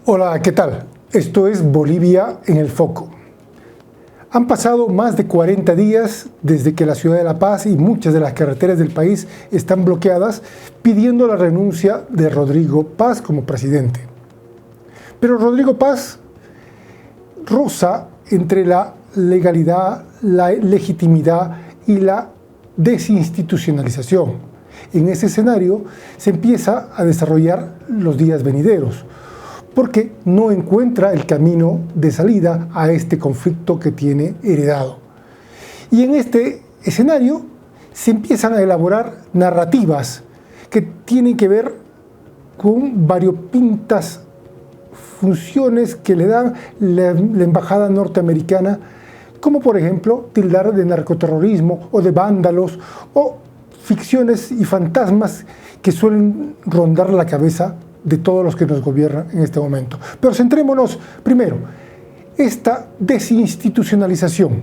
Hola, ¿qué tal? Esto es Bolivia en el Foco. Han pasado más de 40 días desde que la ciudad de La Paz y muchas de las carreteras del país están bloqueadas pidiendo la renuncia de Rodrigo Paz como presidente. Pero Rodrigo Paz roza entre la legalidad, la legitimidad y la desinstitucionalización. En ese escenario se empieza a desarrollar los días venideros, porque no encuentra el camino de salida a este conflicto que tiene heredado. Y en este escenario se empiezan a elaborar narrativas que tienen que ver con variopintas funciones que le dan la embajada norteamericana, como por ejemplo tildar de narcoterrorismo o de vándalos, o ficciones y fantasmas que suelen rondar la cabeza de todos los que nos gobiernan en este momento. Pero centrémonos primero, esta desinstitucionalización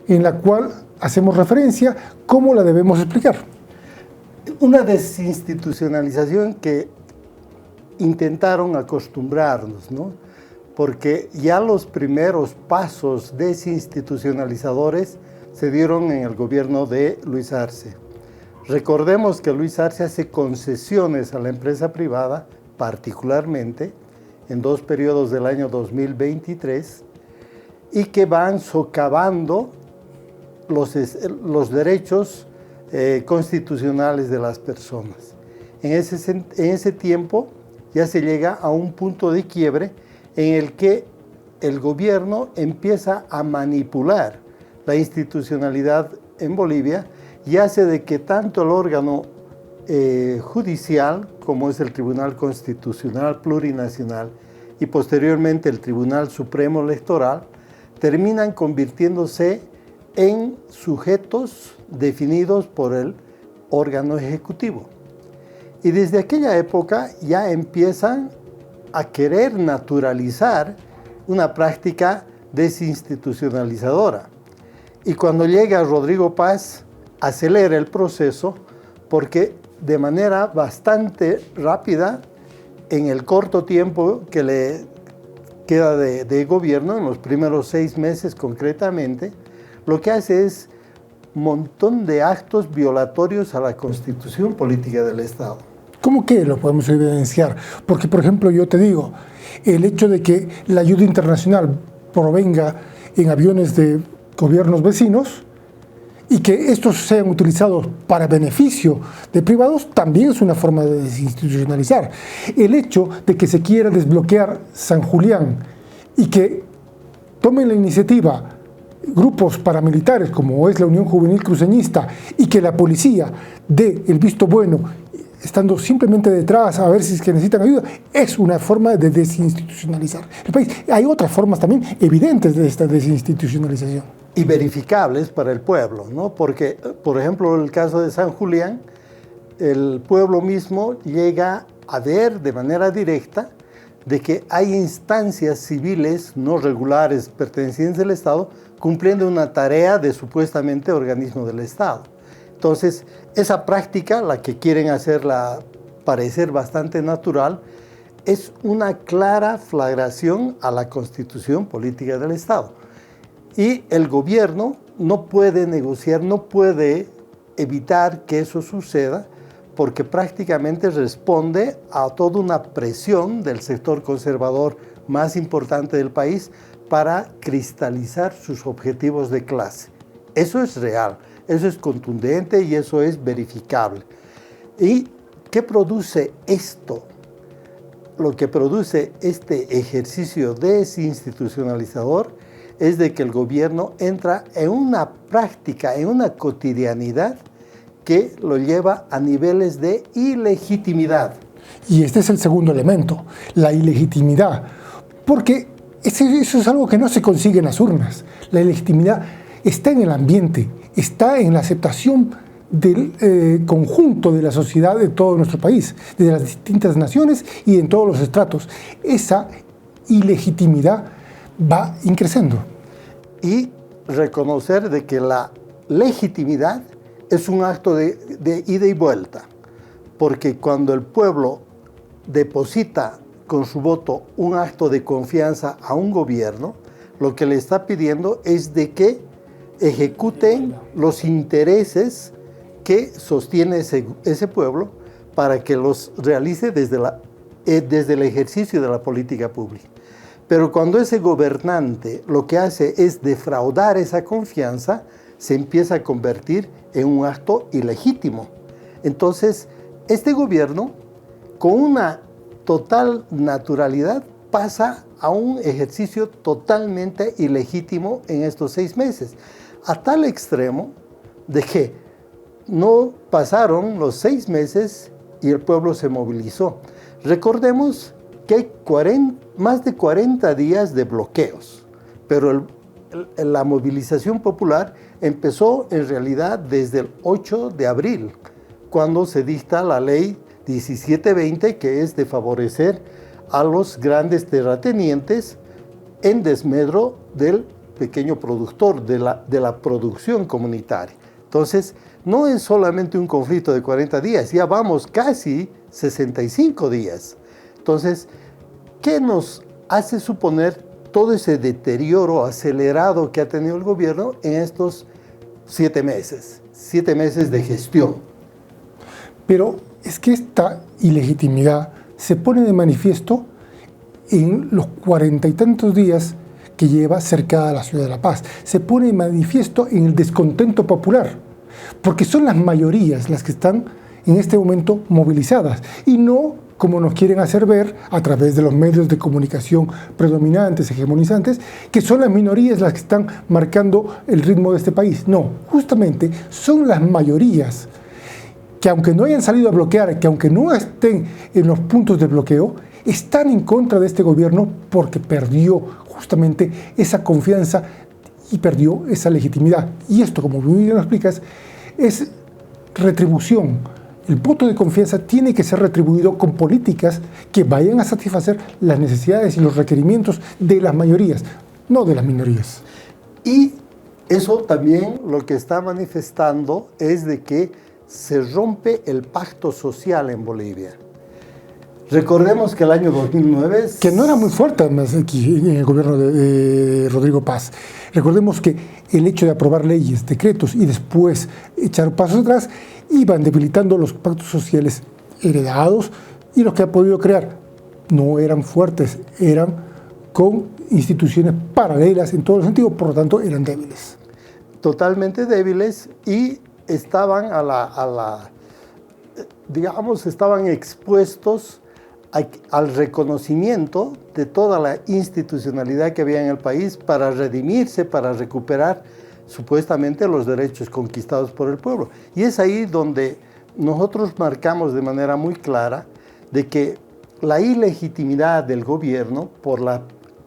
en la cual hacemos referencia, ¿cómo la debemos explicar? Una desinstitucionalización que intentaron acostumbrarnos, ¿no? Porque ya los primeros pasos desinstitucionalizadores se dieron en el gobierno de Luis Arce. Recordemos que Luis Arce hace concesiones a la empresa privada, particularmente en dos periodos del año 2023, y que van socavando los derechos constitucionales de las personas. En ese tiempo ya se llega a un punto de quiebre en el que el gobierno empieza a manipular la institucionalidad en Bolivia y hace de que tanto el órgano judicial, como es el Tribunal Constitucional Plurinacional, y posteriormente el Tribunal Supremo Electoral, terminan convirtiéndose en sujetos definidos por el órgano ejecutivo. Y desde aquella época ya empiezan a querer naturalizar una práctica desinstitucionalizadora. Y cuando llega Rodrigo Paz, acelera el proceso porque de manera bastante rápida, en el corto tiempo que le queda de gobierno, en los primeros 6 meses concretamente, lo que hace es un montón de actos violatorios a la Constitución Política del Estado. ¿Cómo que lo podemos evidenciar? Porque, por ejemplo, yo te digo, el hecho de que la ayuda internacional provenga en aviones de gobiernos vecinos y que estos sean utilizados para beneficio de privados, también es una forma de desinstitucionalizar. El hecho de que se quiera desbloquear San Julián y que tomen la iniciativa grupos paramilitares como es la Unión Juvenil Cruceñista y que la policía dé el visto bueno estando simplemente detrás a ver si es que necesitan ayuda, es una forma de desinstitucionalizar el país. Hay otras formas también evidentes de esta desinstitucionalización. Y verificables para el pueblo, ¿no? Porque, por ejemplo, en el caso de San Julián, el pueblo mismo llega a ver de manera directa de que hay instancias civiles no regulares pertenecientes al Estado cumpliendo una tarea de supuestamente organismo del Estado. Entonces, esa práctica, la que quieren hacerla parecer bastante natural, es una clara flagración a la Constitución Política del Estado. Y el gobierno no puede negociar, no puede evitar que eso suceda, porque prácticamente responde a toda una presión del sector conservador más importante del país para cristalizar sus objetivos de clase. Eso es real, eso es contundente y eso es verificable. ¿Y qué produce esto? Lo que produce este ejercicio desinstitucionalizador es de que el gobierno entra en una práctica, en una cotidianidad que lo lleva a niveles de ilegitimidad. Y este es el segundo elemento, la ilegitimidad, porque eso es algo que no se consigue en las urnas. La ilegitimidad está en el ambiente, está en la aceptación del conjunto de la sociedad de todo nuestro país, de las distintas naciones y en todos los estratos. Esa ilegitimidad va increciendo. Y reconocer de que la legitimidad es un acto de ida y vuelta, porque cuando el pueblo deposita con su voto un acto de confianza a un gobierno, lo que le está pidiendo es de que ejecuten los intereses que sostiene ese pueblo para que los realice desde el ejercicio de la política pública. Pero cuando ese gobernante lo que hace es defraudar esa confianza, se empieza a convertir en un acto ilegítimo. Entonces, este gobierno, con una total naturalidad, pasa a un ejercicio totalmente ilegítimo en estos 6 meses, a tal extremo de que no pasaron los 6 meses y el pueblo se movilizó. Recordemos que hay más de 40 días de bloqueos, pero la movilización popular empezó en realidad desde el 8 de abril, cuando se dicta la ley 1720, que es de favorecer a los grandes terratenientes en desmedro del pequeño productor, de la producción comunitaria. Entonces, no es solamente un conflicto de 40 días, ya vamos casi 65 días. Entonces, ¿qué nos hace suponer todo ese deterioro acelerado que ha tenido el gobierno en estos 7 meses? 7 meses de gestión. Pero es que esta ilegitimidad se pone de manifiesto en los 40 y tantos días que lleva cercada la ciudad de La Paz. Se pone de manifiesto en el descontento popular, porque son las mayorías las que están en este momento movilizadas y no como nos quieren hacer ver a través de los medios de comunicación predominantes, hegemonizantes, que son las minorías las que están marcando el ritmo de este país. No, justamente son las mayorías que, aunque no hayan salido a bloquear, que aunque no estén en los puntos de bloqueo, están en contra de este gobierno porque perdió justamente esa confianza y perdió esa legitimidad. Y esto, como muy bien lo explicas, es retribución. El voto de confianza tiene que ser retribuido con políticas que vayan a satisfacer las necesidades y los requerimientos de las mayorías, no de las minorías. Y eso también lo que está manifestando es de que se rompe el pacto social en Bolivia. Recordemos que el año 2009... Que no era muy fuerte además aquí en el gobierno de Rodrigo Paz. Recordemos que el hecho de aprobar leyes, decretos y después echar pasos atrás iban debilitando los pactos sociales heredados y los que ha podido crear no eran fuertes, eran con instituciones paralelas en todo el sentido, por lo tanto eran débiles. Totalmente débiles y estaban estaban expuestos al reconocimiento de toda la institucionalidad que había en el país para redimirse, para recuperar supuestamente los derechos conquistados por el pueblo. Y es ahí donde nosotros marcamos de manera muy clara de que la ilegitimidad del gobierno por la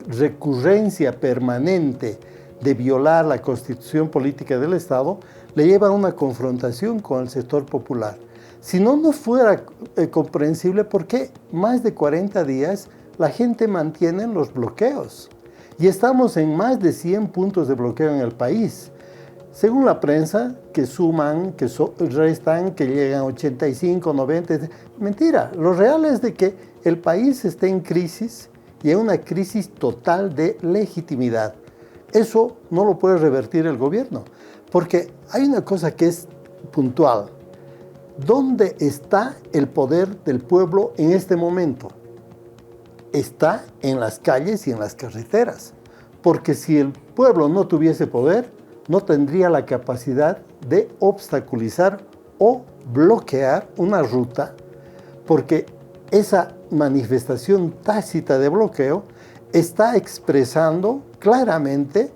recurrencia permanente de violar la constitución política del Estado le lleva a una confrontación con el sector popular. Si no fuera comprensible por qué más de 40 días la gente mantiene los bloqueos. Y estamos en más de 100 puntos de bloqueo en el país. Según la prensa, que suman, que restan, que llegan a 85, 90. Mentira, lo real es de que el país está en crisis y en una crisis total de legitimidad. Eso no lo puede revertir el gobierno, porque hay una cosa que es puntual. ¿Dónde está el poder del pueblo en este momento? Está en las calles y en las carreteras, porque si el pueblo no tuviese poder, no tendría la capacidad de obstaculizar o bloquear una ruta, porque esa manifestación tácita de bloqueo está expresando claramente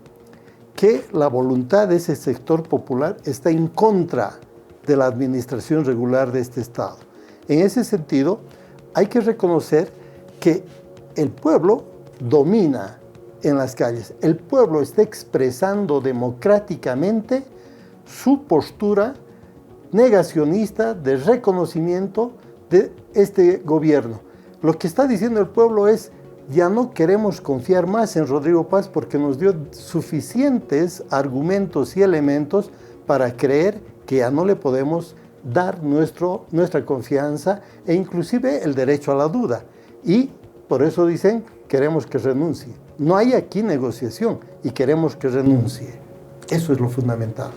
que la voluntad de ese sector popular está en contra de la administración regular de este Estado. En ese sentido, hay que reconocer que el pueblo domina en las calles. El pueblo está expresando democráticamente su postura negacionista de reconocimiento de este gobierno. Lo que está diciendo el pueblo es: ya no queremos confiar más en Rodrigo Paz porque nos dio suficientes argumentos y elementos para creer que ya no le podemos dar nuestra confianza e inclusive el derecho a la duda. Y por eso dicen: queremos que renuncie. No hay aquí negociación y queremos que renuncie. Eso es lo fundamental.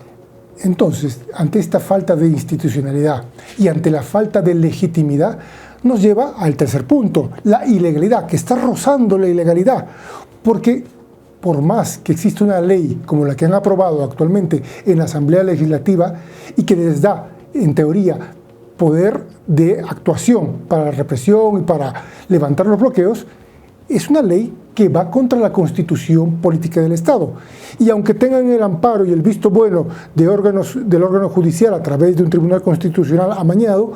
Entonces, ante esta falta de institucionalidad y ante la falta de legitimidad, nos lleva al tercer punto, la ilegalidad, que está rozando la ilegalidad. Porque por más que exista una ley como la que han aprobado actualmente en la Asamblea Legislativa y que les da, en teoría, poder de actuación para la represión y para levantar los bloqueos, es una ley que va contra la Constitución política del Estado. Y aunque tengan el amparo y el visto bueno del órgano judicial a través de un tribunal constitucional amañado,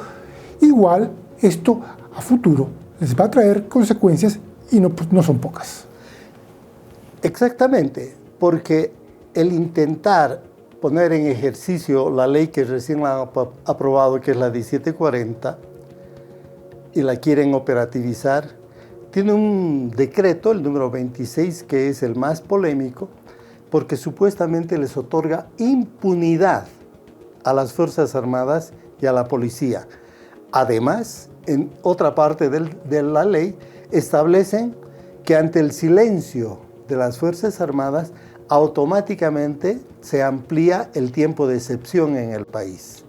igual esto a futuro les va a traer consecuencias y no son pocas. Exactamente, porque el intentar poner en ejercicio la ley que recién han aprobado, que es la 1740, y la quieren operativizar, tiene un decreto, el número 26, que es el más polémico, porque supuestamente les otorga impunidad a las Fuerzas Armadas y a la policía. Además, en otra parte de la ley, establecen que ante el silencio de las Fuerzas Armadas, automáticamente se amplía el tiempo de excepción en el país.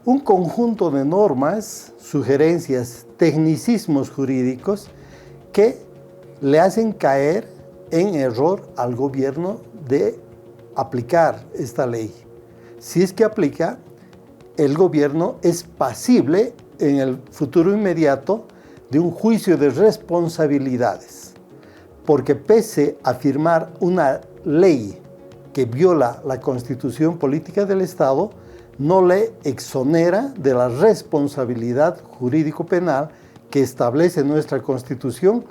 Un conjunto de normas, sugerencias, tecnicismos jurídicos que le hacen caer en error al gobierno de aplicar esta ley. Si es que aplica, el gobierno es pasible en el futuro inmediato de un juicio de responsabilidades, porque pese a firmar una ley que viola la Constitución política del Estado, no le exonera de la responsabilidad jurídico-penal que establece nuestra Constitución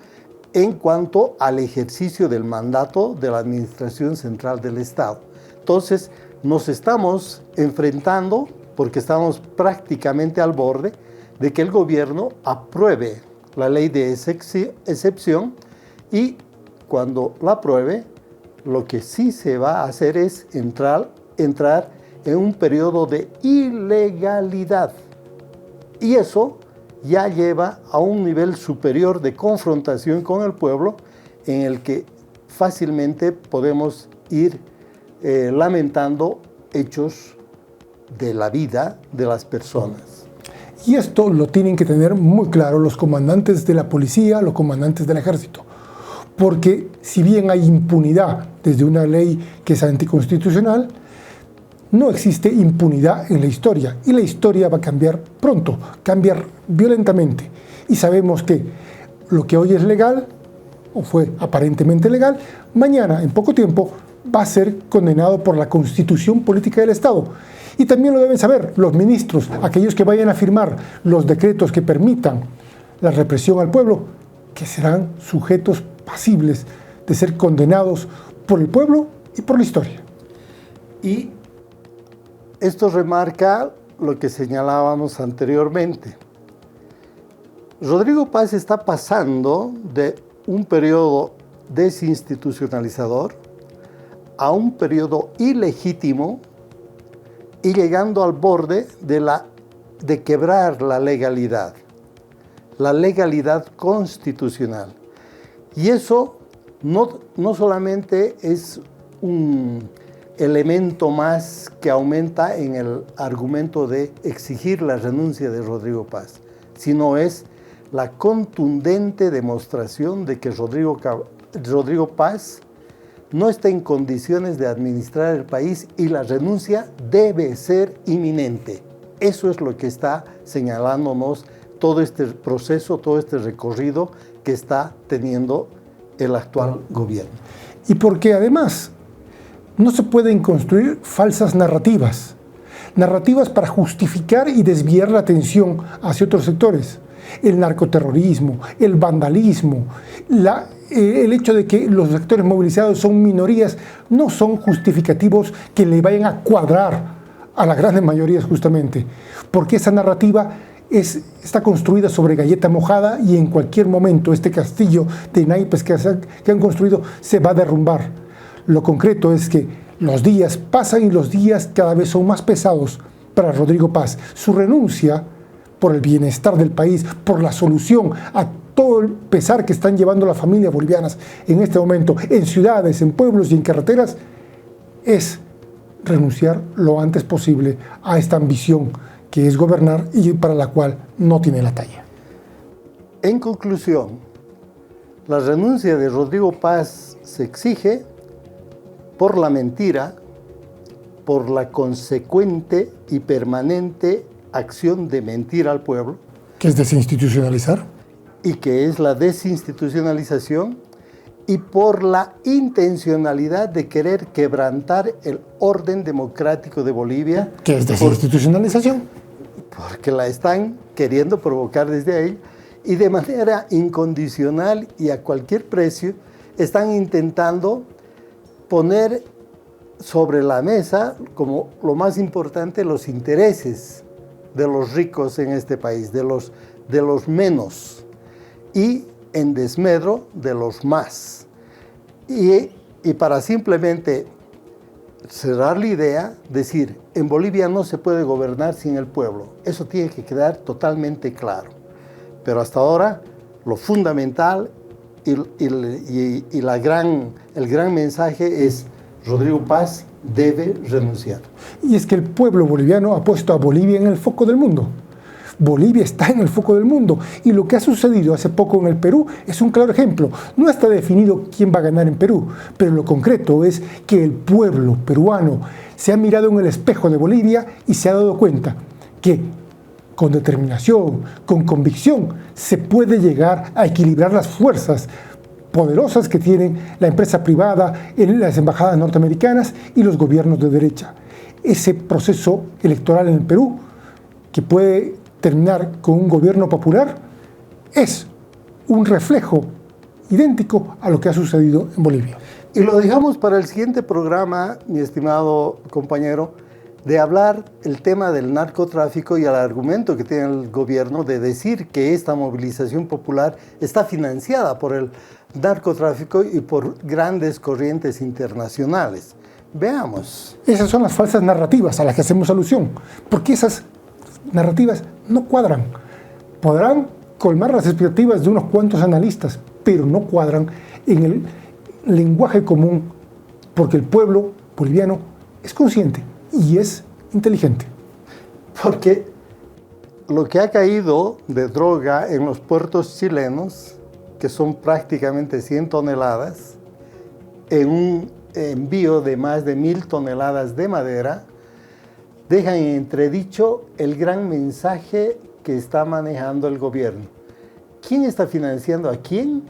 en cuanto al ejercicio del mandato de la Administración Central del Estado. Entonces, nos estamos enfrentando, porque estamos prácticamente al borde, de que el gobierno apruebe la ley de excepción y cuando la apruebe, lo que sí se va a hacer es entrar en un periodo de ilegalidad. Y eso ya lleva a un nivel superior de confrontación con el pueblo en el que fácilmente podemos ir lamentando hechos de la vida de las personas. Y esto lo tienen que tener muy claro los comandantes de la policía, los comandantes del ejército. Porque si bien hay impunidad desde una ley que es anticonstitucional, no existe impunidad en la historia. Y la historia va a cambiar pronto, cambiar violentamente. Y sabemos que lo que hoy es legal, o fue aparentemente legal, mañana, en poco tiempo, va a ser condenado por la Constitución política del Estado. Y también lo deben saber los ministros, aquellos que vayan a firmar los decretos que permitan la represión al pueblo, que serán sujetos pasibles de ser condenados por el pueblo y por la historia. Y esto remarca lo que señalábamos anteriormente. Rodrigo Paz está pasando de un periodo desinstitucionalizador a un periodo ilegítimo y llegando al borde de quebrar la legalidad constitucional. Y eso no solamente es un elemento más que aumenta en el argumento de exigir la renuncia de Rodrigo Paz, sino es la contundente demostración de que Rodrigo Paz no está en condiciones de administrar el país y la renuncia debe ser inminente. Eso es lo que está señalándonos todo este proceso, todo este recorrido que está teniendo el actual gobierno. Y porque además no se pueden construir falsas narrativas para justificar y desviar la atención hacia otros sectores. El narcoterrorismo, el vandalismo, el hecho de que los actores movilizados son minorías, no son justificativos que le vayan a cuadrar a las grandes mayorías justamente, porque esa narrativa está construida sobre galleta mojada y en cualquier momento este castillo de naipes que han construido se va a derrumbar. Lo concreto es que los días pasan y los días cada vez son más pesados para Rodrigo Paz. Su renuncia por el bienestar del país, por la solución a todo el pesar que están llevando las familias bolivianas en este momento, en ciudades, en pueblos y en carreteras, es renunciar lo antes posible a esta ambición que es gobernar y para la cual no tiene la talla. En conclusión, la renuncia de Rodrigo Paz se exige por la mentira, por la consecuente y permanente acción de mentir al pueblo. ¿Qué es desinstitucionalizar? Y que es la desinstitucionalización, y por la intencionalidad de querer quebrantar el orden democrático de Bolivia. ¿Qué es desinstitucionalización? Porque la están queriendo provocar desde ahí, y de manera incondicional y a cualquier precio están intentando poner sobre la mesa como lo más importante los intereses de los ricos en este país, de los menos, y en desmedro de los más. Y para simplemente cerrar la idea, decir, en Bolivia no se puede gobernar sin el pueblo. Eso tiene que quedar totalmente claro. Pero hasta ahora, lo fundamental y el gran mensaje es: Rodrigo Paz debe renunciar. Y es que el pueblo boliviano ha puesto a Bolivia en el foco del mundo. Bolivia está en el foco del mundo, y lo que ha sucedido hace poco en el Perú es un claro ejemplo. No está definido quién va a ganar en Perú, pero lo concreto es que el pueblo peruano se ha mirado en el espejo de Bolivia y se ha dado cuenta que con determinación, con convicción, se puede llegar a equilibrar las fuerzas poderosas que tienen la empresa privada, las embajadas norteamericanas y los gobiernos de derecha. Ese proceso electoral en el Perú, que puede terminar con un gobierno popular, es un reflejo idéntico a lo que ha sucedido en Bolivia. Y lo dejamos para el siguiente programa, mi estimado compañero, de hablar el tema del narcotráfico y el argumento que tiene el gobierno de decir que esta movilización popular está financiada por el narcotráfico y por grandes corrientes internacionales. Veamos. Esas son las falsas narrativas a las que hacemos alusión, porque esas narrativas no cuadran. Podrán colmar las expectativas de unos cuantos analistas, pero no cuadran en el lenguaje común, porque el pueblo boliviano es consciente y es inteligente. Porque lo que ha caído de droga en los puertos chilenos, que son prácticamente 100 toneladas, en un envío de más de 1.000 toneladas de madera, dejan en entredicho el gran mensaje que está manejando el gobierno. ¿Quién está financiando a quién?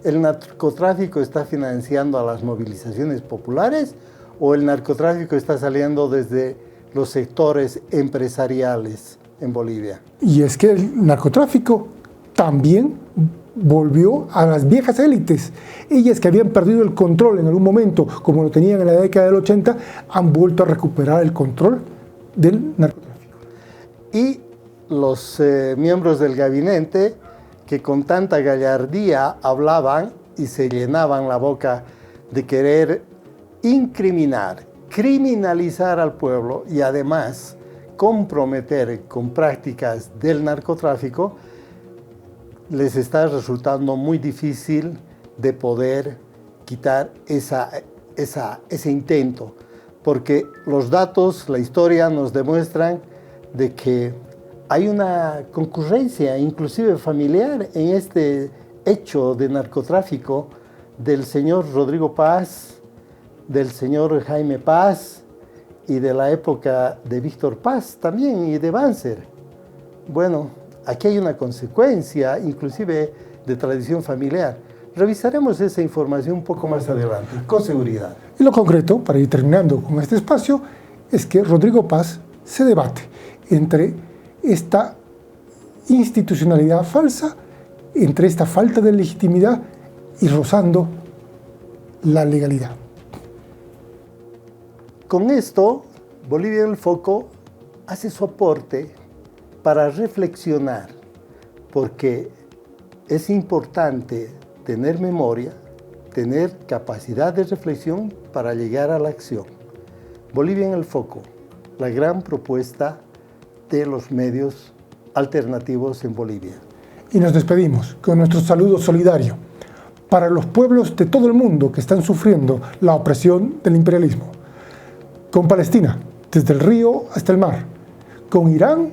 ¿El narcotráfico está financiando a las movilizaciones populares o el narcotráfico está saliendo desde los sectores empresariales en Bolivia? Y es que el narcotráfico también volvió a las viejas élites. Ellas que habían perdido el control en algún momento, como lo tenían en la década del 80, han vuelto a recuperar el control del narcotráfico. Y los miembros del gabinete que con tanta gallardía hablaban y se llenaban la boca de querer incriminar, criminalizar al pueblo y además comprometer con prácticas del narcotráfico, les está resultando muy difícil de poder quitar ese intento, porque los datos, la historia nos demuestran de que hay una concurrencia, inclusive familiar, en este hecho de narcotráfico del señor Rodrigo Paz, del señor Jaime Paz y de la época de Víctor Paz también y de Banzer. Bueno, aquí hay una consecuencia, inclusive de tradición familiar. Revisaremos esa información un poco más adelante, con seguridad. Y lo concreto, para ir terminando con este espacio, es que Rodrigo Paz se debate entre esta institucionalidad falsa, entre esta falta de legitimidad y rozando la legalidad. Con esto, Bolivia en el Foco hace su aporte para reflexionar, porque es importante tener memoria, tener capacidad de reflexión para llegar a la acción. Bolivia en el Foco, la gran propuesta de los medios alternativos en Bolivia. Y nos despedimos con nuestro saludo solidario para los pueblos de todo el mundo que están sufriendo la opresión del imperialismo. Con Palestina, desde el río hasta el mar. Con Irán,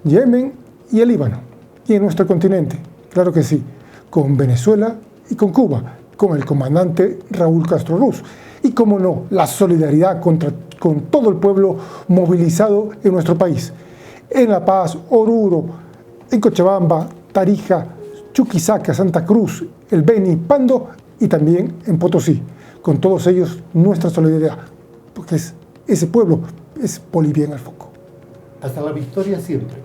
Yemen y el Líbano. Y en nuestro continente, claro que sí, con Venezuela y con Cuba, con el comandante Raúl Castro Ruz. Y, como no, la solidaridad con todo el pueblo movilizado en nuestro país. En La Paz, Oruro, en Cochabamba, Tarija, Chuquisaca, Santa Cruz, el Beni, Pando y también en Potosí. Con todos ellos nuestra solidaridad, porque ese pueblo es Bolivia en el Foco. Hasta la victoria siempre.